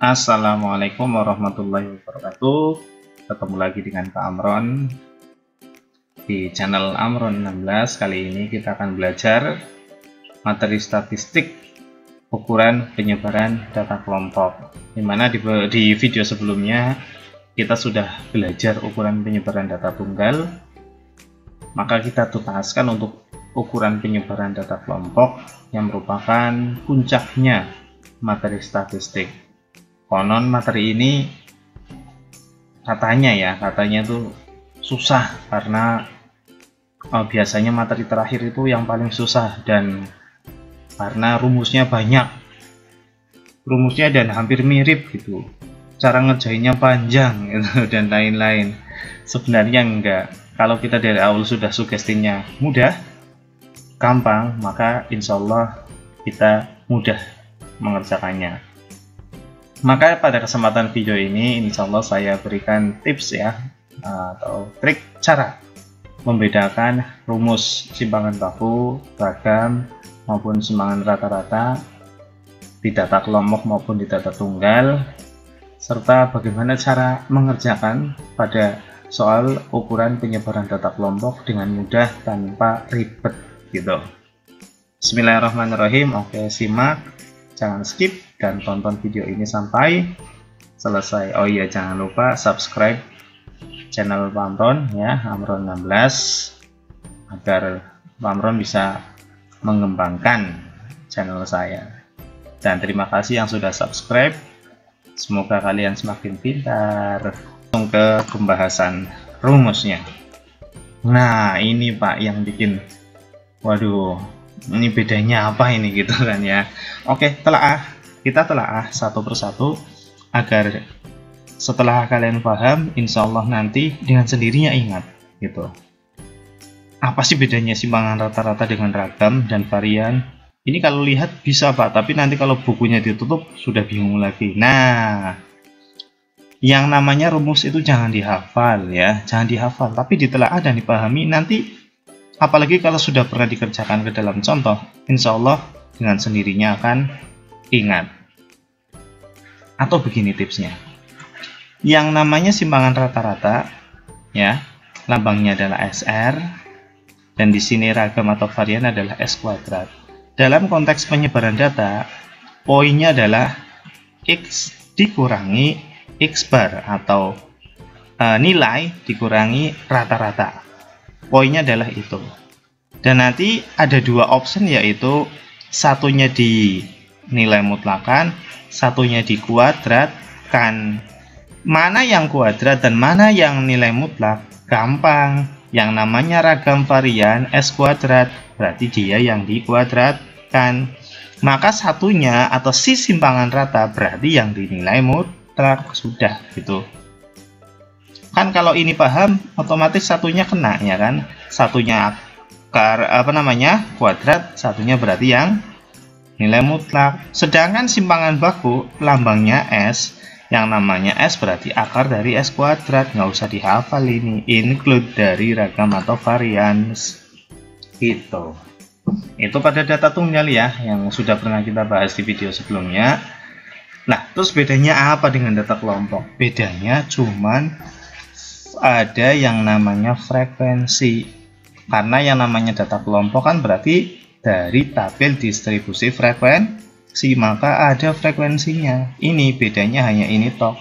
Assalamualaikum warahmatullahi wabarakatuh. Ketemu lagi dengan Pak Amron di channel Amron 16. Kali ini kita akan belajar materi statistik ukuran penyebaran data kelompok. Dimana di video sebelumnya kita sudah belajar ukuran penyebaran data tunggal. Maka kita tuntaskan untuk ukuran penyebaran data kelompok yang merupakan puncaknya materi statistik. Konon materi ini katanya tuh susah karena biasanya materi terakhir itu yang paling susah, dan karena rumusnya banyak, dan hampir mirip gitu, cara ngerjainnya panjang gitu, dan lain-lain. Sebenarnya enggak. Kalau kita dari awal sudah sugestinya mudah, gampang, maka insya Allah kita mudah mengerjakannya. Maka pada kesempatan video ini insya Allah saya berikan tips atau trik cara membedakan rumus simpangan baku, ragam maupun simpangan rata-rata di data kelompok maupun di data tunggal, serta bagaimana cara mengerjakan pada soal ukuran penyebaran data kelompok dengan mudah tanpa ribet gitu. Bismillahirrahmanirrahim. Oke, simak, jangan skip dan tonton video ini sampai selesai. Oh iya, jangan lupa subscribe channel Pak Amron Amron 16, agar Pak Amron bisa mengembangkan channel saya. Dan terima kasih yang sudah subscribe. Semoga kalian semakin pintar. Langsung ke pembahasan rumusnya. Nah, ini Pak yang bikin waduh, ini bedanya apa ini gitu kan ya. Oke, kita telaah satu persatu agar setelah kalian paham, insya Allah nanti dengan sendirinya ingat gitu. Apa sih bedanya simpangan rata-rata dengan ragam dan varian? Ini kalau lihat bisa Pak, tapi nanti kalau bukunya ditutup sudah bingung lagi. Nah, yang namanya rumus itu jangan dihafal ya, jangan dihafal, tapi ditelaah dan dipahami. Nanti apalagi kalau sudah pernah dikerjakan ke dalam contoh, insya Allah dengan sendirinya akan ingat. Atau begini tipsnya, yang namanya simpangan rata-rata ya, lambangnya adalah SR, dan di sini ragam atau varian adalah S kuadrat. Dalam konteks penyebaran data, poinnya adalah X dikurangi X bar atau nilai dikurangi rata-rata. Poinnya adalah itu. Dan nanti ada dua option, yaitu satunya di nilai mutlakan, satunya di kuadratkan. Mana yang kuadrat dan mana yang nilai mutlak? Gampang. Yang namanya ragam varian S kuadrat, berarti dia yang dikuadratkan. Maka satunya atau si simpangan rata berarti yang dinilai mutlak. Sudah gitu. Kan kalau ini paham, otomatis satunya kena ya kan? Satunya kuadrat, satunya berarti yang nilai mutlak. Sedangkan simpangan baku lambangnya S, yang namanya S berarti akar dari S kuadrat. Nggak usah dihafal, ini include dari ragam atau varian gitu. Itu pada data tunggal ya, yang sudah pernah kita bahas di video sebelumnya. Nah, terus bedanya apa dengan data kelompok? Bedanya cuman ada yang namanya frekuensi. Karena yang namanya data kelompok kan berarti dari tabel distribusi frekuensi, maka ada frekuensinya. Ini bedanya hanya ini toh.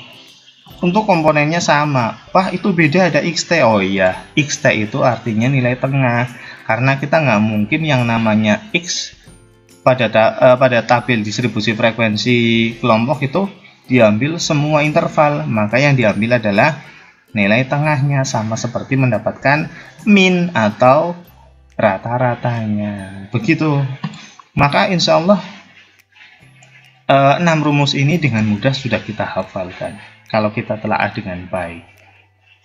Untuk komponennya sama. Wah, itu beda, ada XT. Oh iya, XT itu artinya nilai tengah. Karena kita nggak mungkin yang namanya X pada tabel distribusi frekuensi kelompok itu diambil semua interval. Maka yang diambil adalah nilai tengahnya, sama seperti mendapatkan min atau rata-ratanya. Begitu. Maka insya Allah 6 rumus ini dengan mudah sudah kita hafalkan kalau kita telaah dengan baik.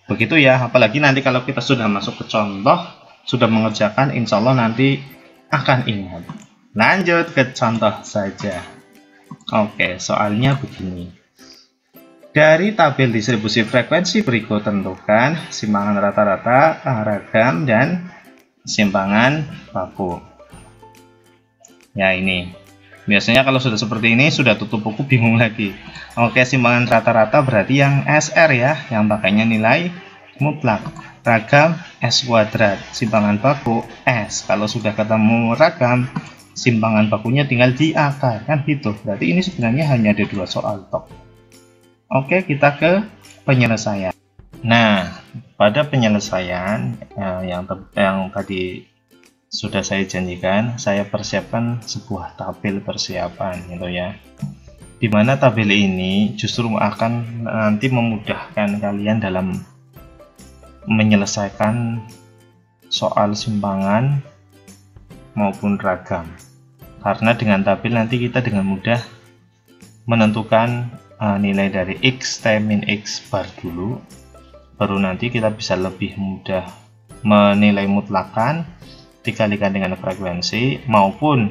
Begitu ya, apalagi nanti kalau kita sudah masuk ke contoh, sudah mengerjakan, insya Allah nanti akan ingat. Lanjut ke contoh saja. Oke, soalnya begini. Dari tabel distribusi frekuensi berikut tentukan simpangan rata-rata, ragam, dan simpangan baku. Ya ini. Biasanya kalau sudah seperti ini sudah tutup buku bingung lagi. Oke, simpangan rata-rata berarti yang SR ya, yang pakainya nilai mutlak. Ragam S kuadrat, simpangan baku S. Kalau sudah ketemu ragam, simpangan bakunya tinggal diakar, kan gitu. Berarti ini sebenarnya hanya ada 2 soal tok. Oke, kita ke penyelesaian. Nah, pada penyelesaian yang tadi sudah saya janjikan, saya persiapkan sebuah tabel persiapan gitu ya, dimana tabel ini justru akan nanti memudahkan kalian dalam menyelesaikan soal simpangan maupun ragam, karena dengan tabel nanti kita dengan mudah menentukan nilai dari X, T, min X bar dulu, baru nanti kita bisa lebih mudah menilai mutlakan dikalikan dengan frekuensi maupun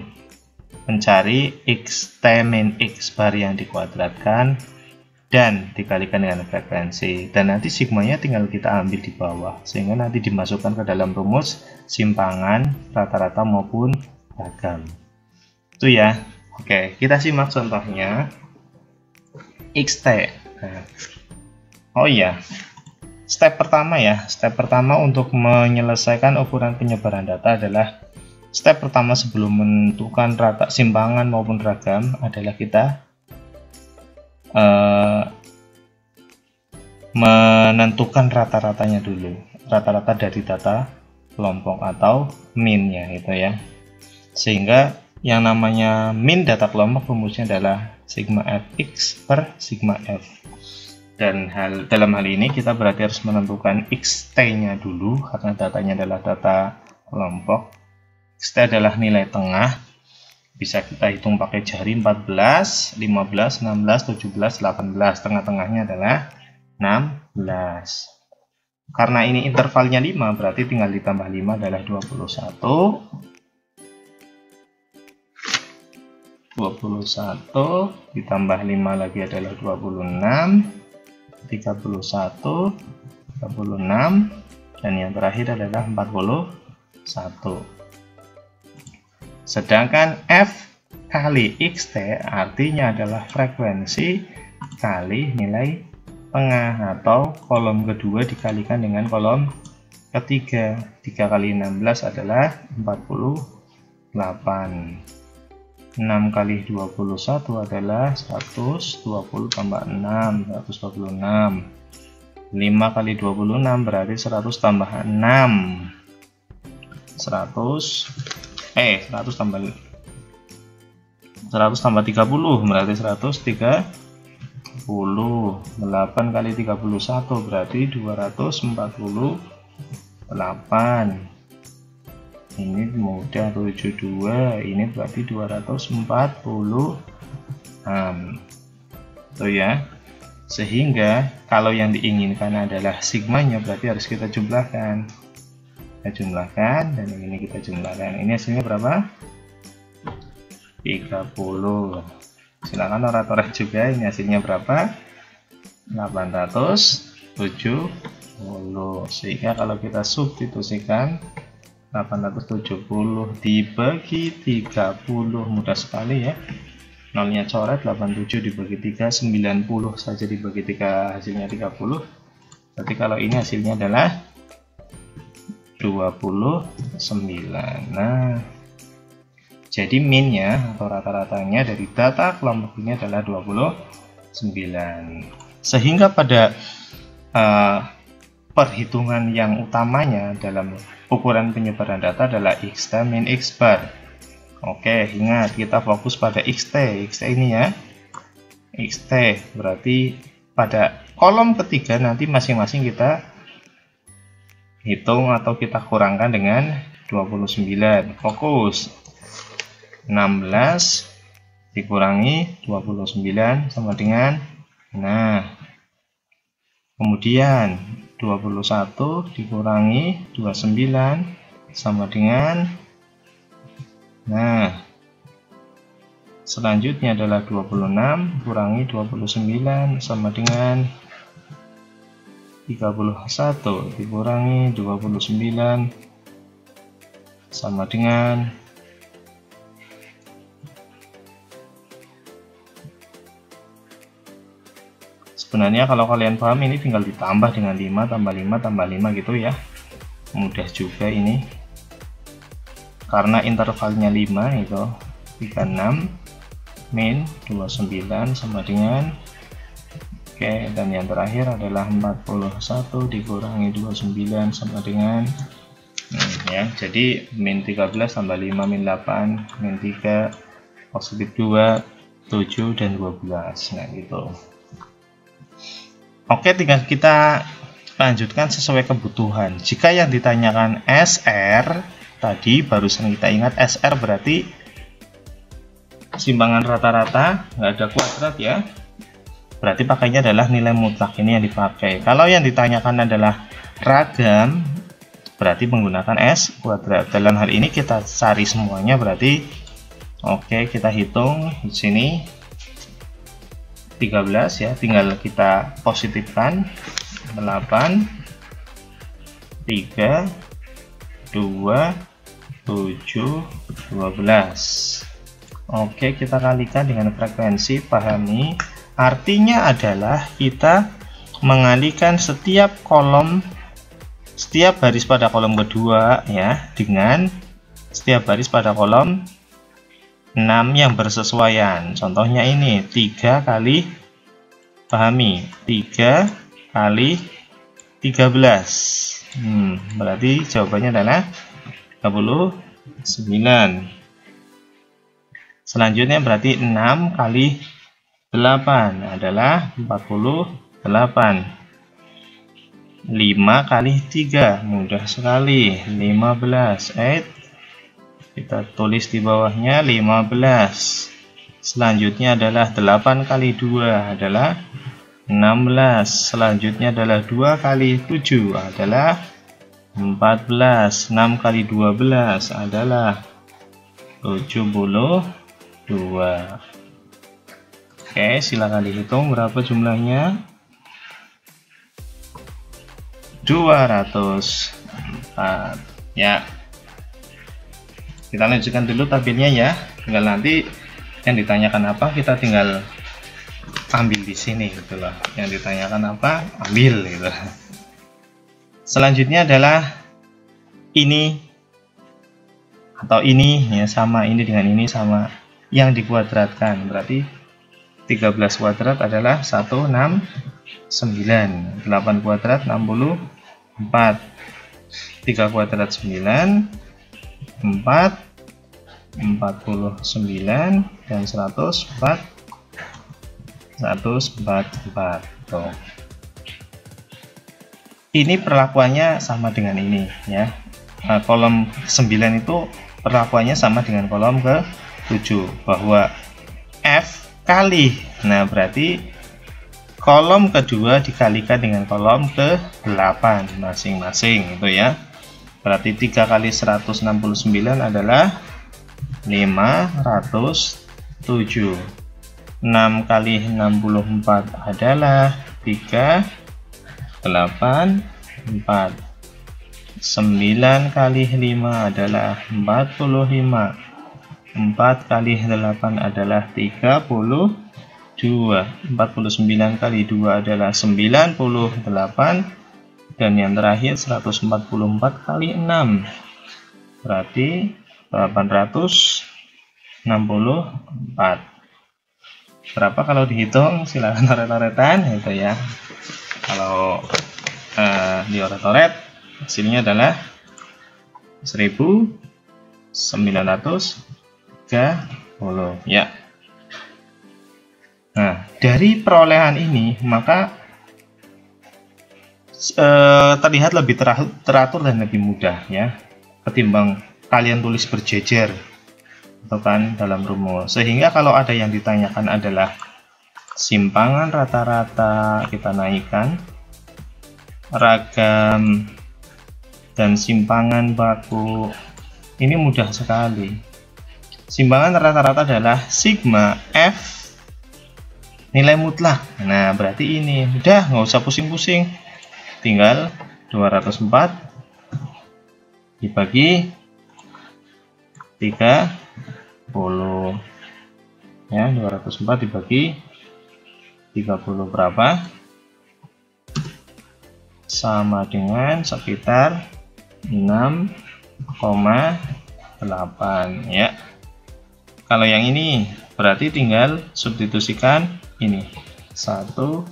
mencari X, T, min X bar yang dikuadratkan dan dikalikan dengan frekuensi, dan nanti sigmanya tinggal kita ambil di bawah sehingga nanti dimasukkan ke dalam rumus simpangan rata-rata maupun ragam itu ya. Oke, kita simak contohnya XT. Oh iya, step pertama untuk menyelesaikan ukuran penyebaran data adalah step pertama sebelum menentukan rata simpangan maupun ragam adalah kita menentukan rata-ratanya dulu, rata-rata dari data kelompok atau min-nya itu ya. Sehingga yang namanya min data kelompok rumusnya adalah sigma fx per sigma f. Dan dalam hal ini kita berarti harus menentukan xt-nya dulu karena datanya adalah data kelompok. Xt adalah nilai tengah, bisa kita hitung pakai jari 14, 15, 16, 17, 18. Tengah-tengahnya adalah 16. Karena ini intervalnya 5, berarti tinggal ditambah 5 adalah 21. 21 ditambah 5 lagi adalah 26. 31, 36, dan yang terakhir adalah 41. Sedangkan F kali XT artinya adalah frekuensi kali nilai tengah atau kolom kedua dikalikan dengan kolom ketiga. 3 kali 16 adalah 48. 6 kali 21 adalah 120 tambah 6, 126. 5 kali 26 berarti 100 tambah 6. 100 tambah 30 berarti 130. 8 kali 31 berarti 248. Ini mudah, 72, ini berarti 240 tuh ya. Sehingga kalau yang diinginkan adalah sigmanya berarti harus kita jumlahkan. Kita jumlahkan dan ini kita jumlahkan. Ini hasilnya berapa? 30. Silakan orang-orang juga, ini hasilnya berapa? 870. Sehingga kalau kita substitusikan 870 dibagi 30, mudah sekali ya. Nolnya coret, 87 dibagi 3, 90 saja dibagi 3, hasilnya 30. Berarti kalau ini hasilnya adalah 29. Nah, jadi minnya atau rata-ratanya dari data kelompok ini adalah 29. Sehingga pada perhitungan yang utamanya dalam ukuran penyebaran data adalah xt min x bar. Oke, ingat kita fokus pada xt ini ya. Xt berarti pada kolom ketiga nanti masing-masing kita hitung atau kita kurangkan dengan 29. Fokus 16 dikurangi 29 sama dengan, nah, kemudian 21 dikurangi 29 sama dengan, nah, selanjutnya adalah 26 kurangi 29 sama dengan 31 dikurangi 29 sama dengan Sebenarnya kalau kalian paham ini tinggal ditambah dengan 5 tambah 5 tambah 5 gitu ya. Mudah juga ini. Karena intervalnya 5 itu 36 min 29 sama dengan, oke, dan yang terakhir adalah 41 dikurangi 29 sama dengan ya, jadi min 13 tambah 5 min 8 min 3 positif 2 7 dan 12. Nah gitu. Oke, tinggal kita lanjutkan sesuai kebutuhan. Jika yang ditanyakan SR tadi, barusan kita ingat SR berarti simpangan rata-rata, nggak ada kuadrat ya, berarti pakainya adalah nilai mutlak, ini yang dipakai. Kalau yang ditanyakan adalah ragam, berarti menggunakan S kuadrat. Dalam hal ini kita cari semuanya, berarti oke, kita hitung di sini 13 ya, tinggal kita positifkan 8 3 2 7 12. Oke, kita kalikan dengan frekuensi, pahami. Artinya adalah kita mengalikan setiap baris pada kolom kedua ya dengan setiap baris pada kolom 6 yang bersesuaian. Contohnya ini 3 kali, pahami, 3 kali 13. Berarti jawabannya adalah 39. Selanjutnya berarti 6 kali 8 adalah 48. 5 kali 3 mudah sekali, 15. Kita tulis di bawahnya 15. Selanjutnya adalah 8 kali 2 adalah 16. Selanjutnya adalah 2 kali 7 adalah 14. 6 kali 12 adalah 72. Oke, silakan dihitung berapa jumlahnya. 204 ya. Kita lanjutkan dulu tabelnya ya. Tinggal nanti yang ditanyakan apa kita tinggal ambil di sini gitu loh. Yang ditanyakan apa ambil gitu. Selanjutnya adalah ini atau ini ya, sama ini dengan ini sama yang dikuadratkan. Berarti 13 kuadrat adalah 169, 8 kuadrat 64, 3 kuadrat 9, 4 49 dan 144. Tuh. Ini perlakuannya sama dengan ini ya. Kolom 9 itu perlakuannya sama dengan kolom ke 7, bahwa F kali. Nah, berarti kolom kedua dikalikan dengan kolom ke 8 masing-masing itu ya. Berarti 3 kali 169 adalah 507. 6 kali 64 adalah 384. 9 kali 5 adalah 45. 4 kali 8 adalah 32. 49 kali 2 adalah 98. Dan yang terakhir 144 kali 6 berarti 864. Berapa kalau dihitung? Silahkan oret-oretan itu ya. Kalau dioret-oret hasilnya adalah 1930 ya. Nah, dari perolehan ini maka terlihat lebih teratur dan lebih mudah ya, ketimbang kalian tulis berjejer atau kan dalam rumus. Sehingga kalau ada yang ditanyakan adalah simpangan rata-rata, kita naikkan, ragam, dan simpangan baku, ini mudah sekali. Simpangan rata-rata adalah sigma F nilai mutlak. Nah, berarti ini udah nggak usah pusing-pusing, tinggal 204 dibagi 30 ya, 204 dibagi 30 berapa? Sama dengan sekitar 6,8 ya. Kalau yang ini berarti tinggal substitusikan ini 1930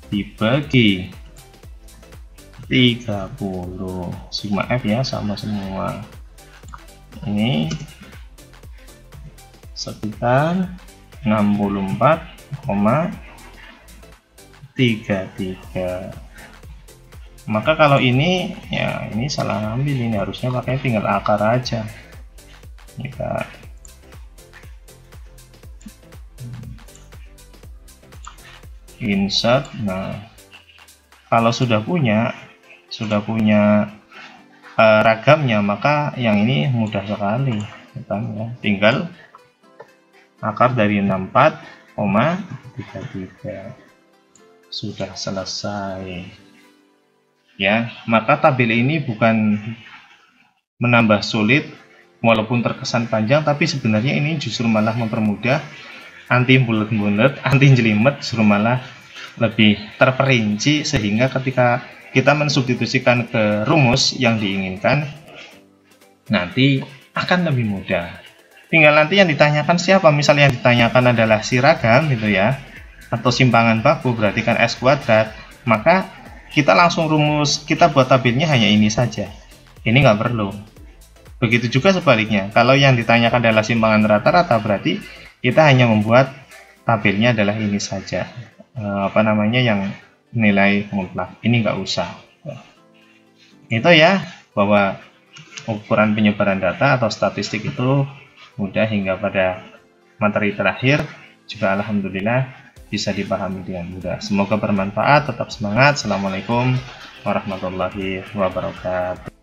dibagi 30, sigma F ya sama semua. Ini sekitar 64,33. Maka kalau ini ya ini salah ambil, ini harusnya pakai tinggal akar aja. Kita insert. Nah, kalau sudah punya ragamnya, maka yang ini mudah sekali, ya. Tinggal akar dari 64,33, sudah selesai ya. Maka tabel ini bukan menambah sulit walaupun terkesan panjang, tapi sebenarnya ini justru malah mempermudah, anti bulet-bulet, anti jelimet, justru malah lebih terperinci, sehingga ketika kita mensubstitusikan ke rumus yang diinginkan nanti akan lebih mudah. Tinggal nanti yang ditanyakan siapa, misalnya yang ditanyakan adalah si ragam gitu ya, atau simpangan baku, berarti kan S kuadrat, maka kita langsung rumus, kita buat tabelnya hanya ini saja, ini nggak perlu. Begitu juga sebaliknya, kalau yang ditanyakan adalah simpangan rata-rata, berarti kita hanya membuat tabelnya adalah ini saja, yang nilai mutlak, ini nggak usah. Itu ya, bahwa ukuran penyebaran data atau statistik itu mudah, hingga pada materi terakhir juga alhamdulillah bisa dipahami dengan mudah. Semoga bermanfaat, tetap semangat. Assalamualaikum warahmatullahi wabarakatuh.